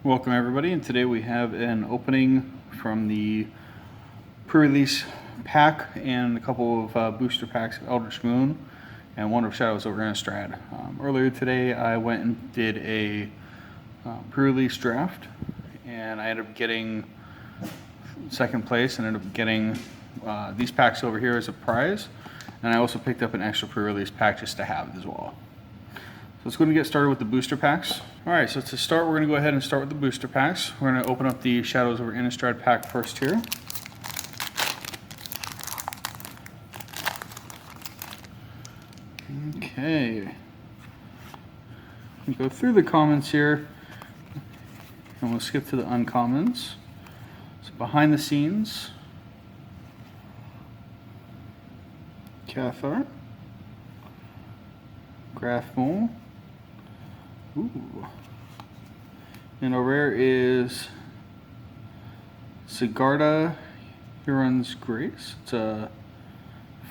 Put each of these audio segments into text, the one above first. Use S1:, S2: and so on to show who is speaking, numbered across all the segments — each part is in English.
S1: Welcome everybody, and today we have an opening from the pre-release pack and a couple of booster packs of Eldritch Moon and one of Shadows over Innistrad. Earlier today I went and did a pre-release draft and I ended up getting second place and ended up getting these packs over here as a prize, and I also picked up an extra pre-release pack just to have as well. So let's go and get started with the booster packs. Alright, so to start, we're going to go ahead and start with the booster packs. We're going to open up the Shadows over Innistrad pack first here. Okay. We'll go through the commons here, and we'll skip to the uncommons. So behind the scenes, Cathar, Graphmole. Ooh. And our rare is Sigarda Huron's Grace. It's a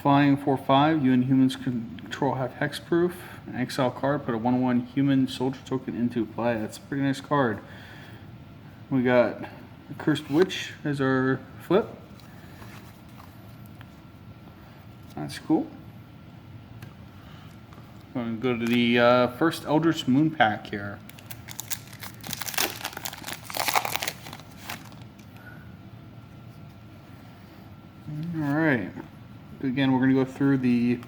S1: flying 4/5. You and humans control have hexproof. An exile card. Put a 1/1 human soldier token into play. That's a pretty nice card. We got a Cursed Witch as our flip. That's cool. I'm going to go to the first Eldritch Moon pack here. Alright. Again, we're going to go through the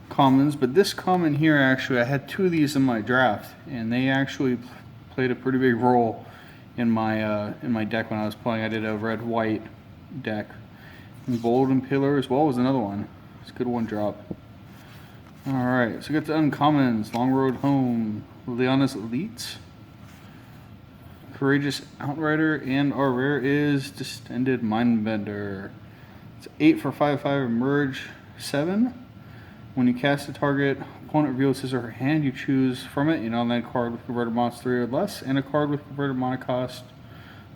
S1: commons, but this common here, actually, I had two of these in my draft, and they actually played a pretty big role in my deck when I was playing. I did a red-white deck. And Bold Impaler as well was another one. It's a good one drop. Alright, so we got the uncommons. Long Road Home, Liana's Elite, Courageous Outrider, and our rare is Distended Mindbender. It's 8 for 5/5, emerge 7. When you cast a target, opponent reveals his or her hand, you choose from it an online card with converted mods 3 or less, and a card with converted mana cost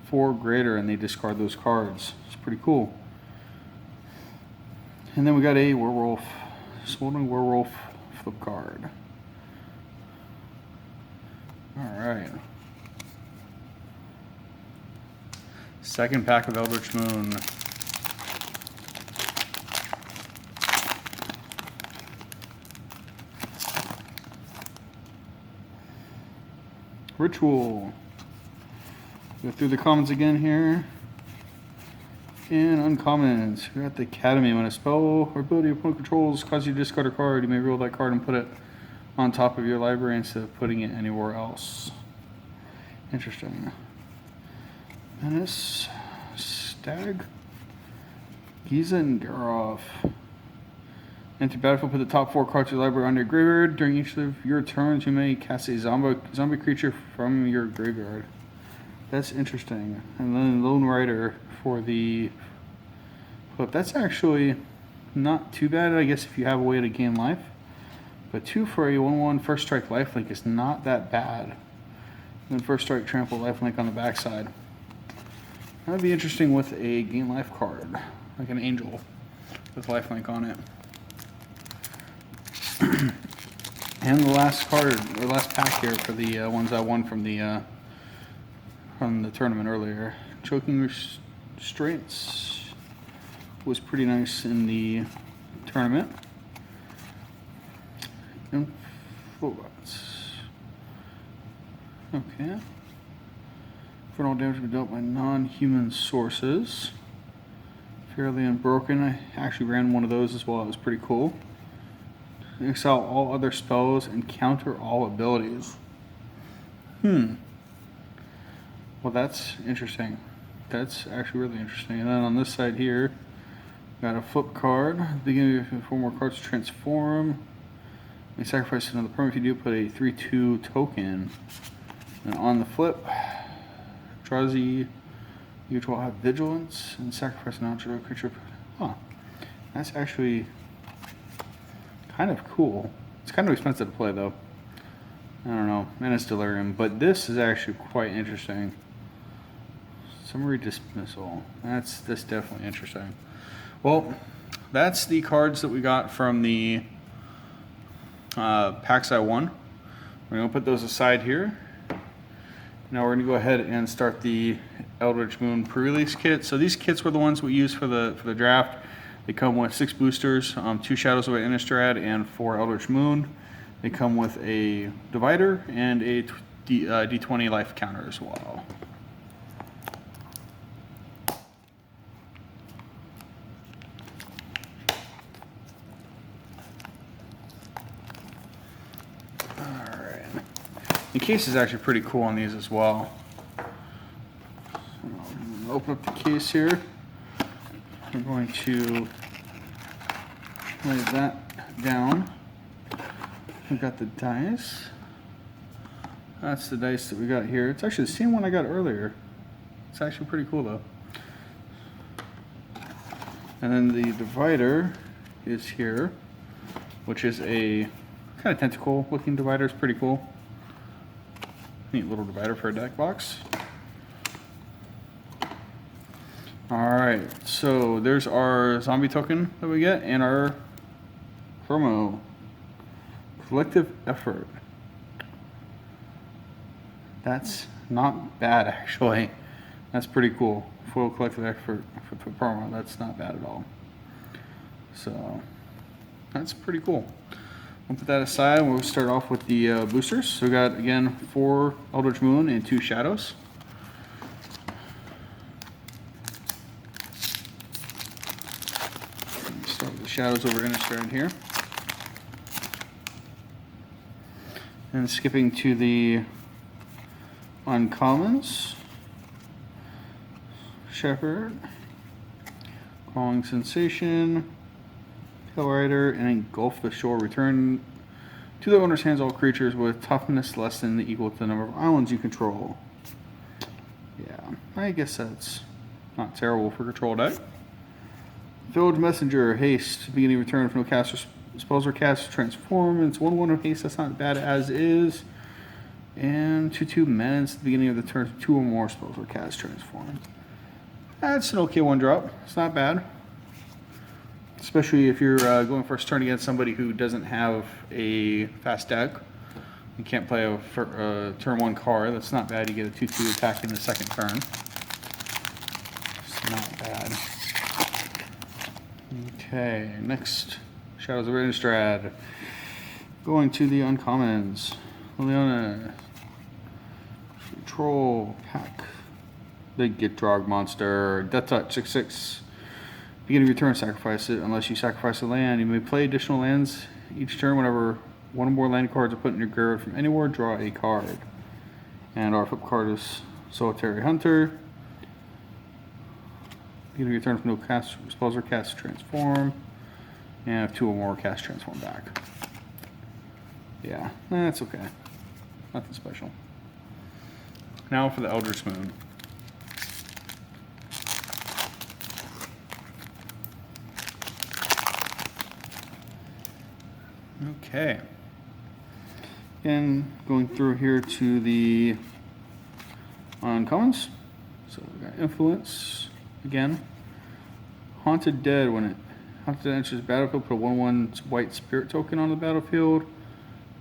S1: 4 or greater, and they discard those cards. It's pretty cool. And then we got a Werewolf. Smoldering Werewolf flip card. Alright. Second pack of Eldritch Moon. Ritual. Go through the commons again here. And uncommons, we got the Academy. When a spell or ability your opponent controls causes you to discard a card, you may roll that card and put it on top of your library instead of putting it anywhere else. Interesting. Menace, Stag, Giza, and Garoff. Enter battlefield, put the top 4 cards of your library on your graveyard. During each of your turns, you may cast a zombie creature from your graveyard. That's interesting. And then Lone Rider for the flip. That's actually not too bad, I guess, if you have a way to gain life. But 2 for a 1/1 first strike lifelink is not that bad. And then first strike trample lifelink on the backside. That'd be interesting with a gain life card, like an angel with lifelink on it. And the last card, or last pack here for the ones I won from the tournament earlier. Choking Restraints was pretty nice in the tournament. And Influence. Okay. For all damage to be dealt by non-human sources. Fairly Unbroken. I actually ran one of those as well. It was pretty cool. Exile all other spells and counter all abilities. Well, that's interesting. That's actually really interesting. And then on this side here, got a flip card. At the beginning of 4 more cards to transform. You may sacrifice another permanent. If you do, put a 3/2 token. And on the flip, Drazi, you will have Vigilance and sacrifice an non-zero creature. Huh. That's actually kind of cool. It's kind of expensive to play though. I don't know. And it's Delirium. But this is actually quite interesting. Summary Dismissal. That's definitely interesting. Well, that's the cards that we got from the packs I won. We're going to put those aside here. Now we're going to go ahead and start the Eldritch Moon pre-release kit. So these kits were the ones we used for the draft. They come with 6 boosters, 2 Shadows of Innistrad, and 4 Eldritch Moon. They come with a divider and a D20 life counter as well. The case is actually pretty cool on these as well. So open up the case here. We're going to lay that down. We've got the dice. That's the dice that we got here. It's actually the same one I got earlier. It's actually pretty cool though. And then the divider is here, which is a kind of tentacle looking divider. It's pretty cool. Neat little divider for a deck box. Alright, so there's our zombie token that we get and our promo. Collective effort. That's not bad actually. That's pretty cool. Full collective effort for the promo. That's not bad at all. So that's pretty cool. We'll put that aside and we'll start off with the boosters. So we got, again, 4 Eldritch Moon and 2 Shadows. Start with the Shadows over Innistrad here. And skipping to the uncommons. Shepherd, Crawling Sensation, Rider, and Engulf the Shore. Return to the owner's hands all creatures with toughness less than equal to the number of islands you control. Yeah, I guess that's not terrible for control deck. Village Messenger, haste, beginning return from no caster spells or cast transform. It's 1/1 of haste, that's not bad as is. And 2/2 menace, at the beginning of the turn, 2 or more spells or cast transform. That's an okay 1-drop, it's not bad. Especially if you're going first turn against somebody who doesn't have a fast deck. You can't play a turn 1 card. That's not bad. You get a 2/2 attack in the second turn. It's not bad. Okay, next. Shadows of Innistrad. Going to the uncommons. Liliana. Troll. Pack. Big Gitrog monster. Death Touch 6/6. Beginning of your turn, sacrifice it. Unless you sacrifice a land, you may play additional lands each turn. Whenever one or more land cards are put in your graveyard from anywhere, draw a card. And our flip card is Solitary Hunter. Beginning of your turn, from no cast spells or cast transform. And have 2 or more cast transform back. Yeah, that's okay. Nothing special. Now for the Eldritch Moon. Okay. Again, going through here to the uncommons. So we got Influence again. Haunted Dead. When it Haunted Dead enters the battlefield, put a 1/1 white spirit token on the battlefield.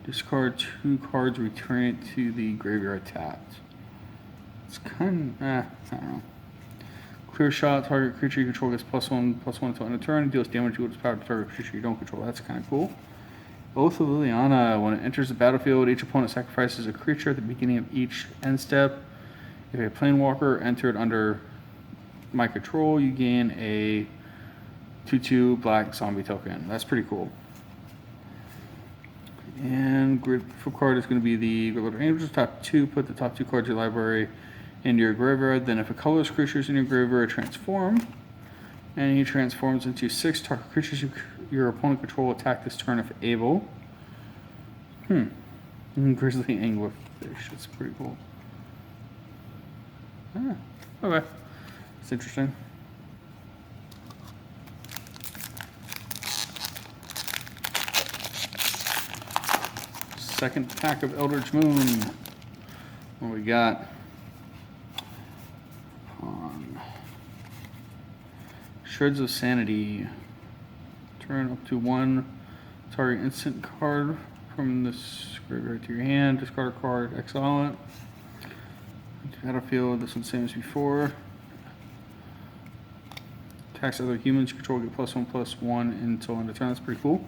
S1: Discard 2 cards, return it to the graveyard tapped. It's kind of, I don't know. Clear shot, target creature you control gets +1/+1 until end of turn. Deals damage with its power to target creature you don't control. That's kind of cool. Oath of Liliana. When it enters the battlefield, each opponent sacrifices a creature at the beginning of each end step. If a Planewalker entered under my control, you gain a 2/2 black zombie token. That's pretty cool. And grid flip card is going to be the Grid Angels. Top 2. Put the top 2 cards of your library into your graveyard. Then if a colorless creature is in your graveyard, transform. And he transforms into 6 target creatures your opponent control attack this turn if able. Grizzly Anglerfish. That's pretty cool. Okay. It's interesting. Second pack of Eldritch Moon. What we got? Shreds of Sanity. Turn up to 1 target instant card from this graveyard to your hand. Discard a card, exile it. Battlefield, this one's same as before. Attacks other humans you control, get +1/+1 until end of turn. That's pretty cool.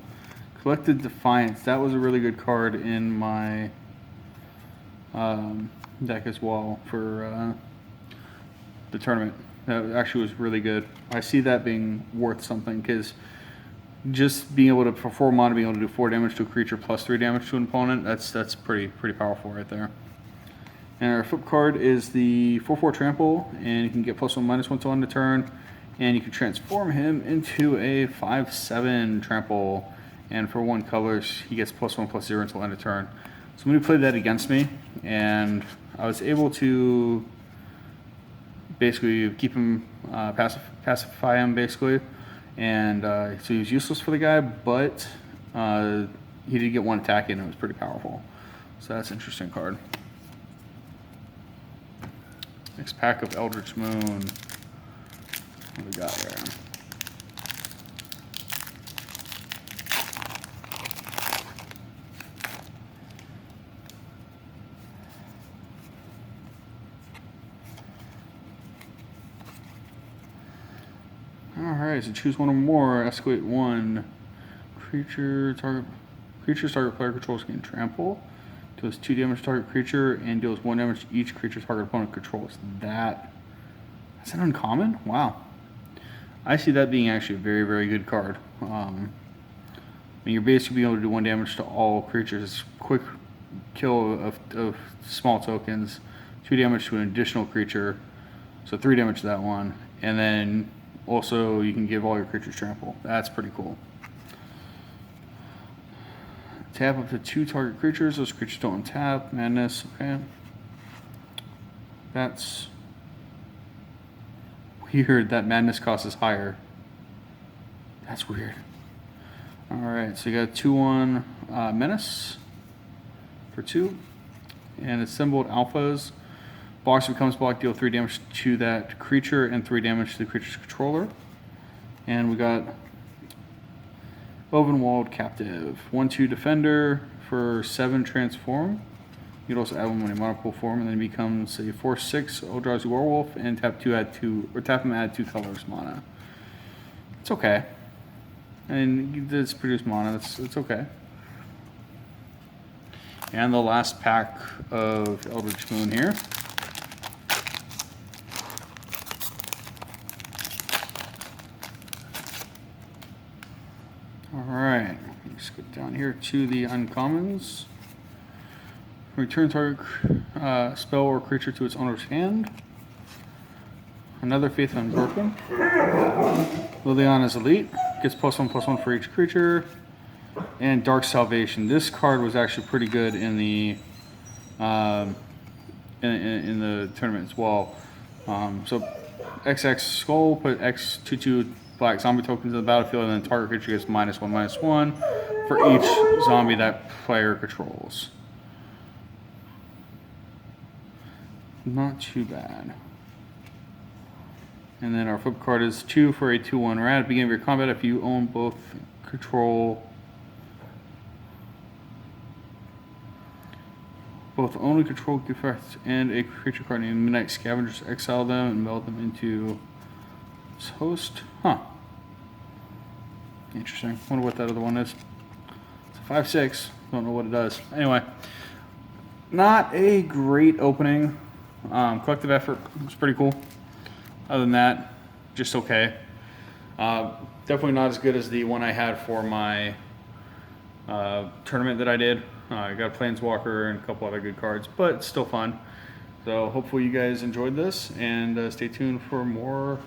S1: Collected Defiance. That was a really good card in my deck as well for the tournament. That actually was really good. I see that being worth something because just being able to, for 4 mana, being able to do 4 damage to a creature plus 3 damage to an opponent, that's pretty powerful right there. And our flip card is the 4/4 Trample, and you can get +1/-1 till end of turn, and you can transform him into a 5/7 Trample, and for 1 colors, he gets +1/+0 until end of turn. Somebody played that against me, and I was able to basically keep him, pacify him basically, and so he was useless for the guy, but he did get 1 attack in, and it was pretty powerful. So that's an interesting card. Next pack of Eldritch Moon. What do we got here? Alright, so choose 1 or more. Escalate 1. Creatures target player controls gain trample. Deals 2 damage to target creature and deals 1 damage to each creature target opponent controls. That's an uncommon? Wow. I see that being actually a very good card. I mean, you're basically being able to do 1 damage to all creatures. Quick kill of small tokens. 2 damage to an additional creature. So 3 damage to that one. And then also you can give all your creatures trample. That's pretty cool. Tap up to 2 target creatures. Those creatures don't untap. Madness. Okay. That's weird. That madness cost is higher. That's weird. Alright, so you got 2/1 Menace for 2. And it's symboled alphas. Box becomes blocked, deal 3 damage to that creature and 3 damage to the creature's controller. And we got Ovenwald Captive. 1/2 Defender for 7 transform. You can also add 1 when in monopool form, and then it becomes a 4/6 Eldrazi Werewolf, and tap 2, add 2, or tap him, add 2 colors mana. It's okay. And it's produce mana, it's okay. And the last pack of Eldritch Moon here. Alright, let's get down here to the uncommons. Return target spell or creature to its owner's hand. Another Faith Unbroken. Liliana's Elite. Gets +1/+1 for each creature. And Dark Salvation. This card was actually pretty good in the in the tournament as well. So XX Skull, put X 2/2 black zombie tokens in the battlefield, and then target creature gets -1/-1 for each zombie that player controls. Not too bad. And then our flip card is 2 for a 2/1 rat. At the beginning of your combat, if you own both only control gift cards and a creature card named Midnight Scavengers, exile them and meld them into this host. Huh. Interesting. Wonder what that other one is. It's a 5/6. Don't know what it does. Anyway, not a great opening. Collective effort was pretty cool. Other than that, just okay. Definitely not as good as the one I had for my tournament that I did. I got a Planeswalker and a couple other good cards, but it's still fun. So hopefully you guys enjoyed this, and stay tuned for more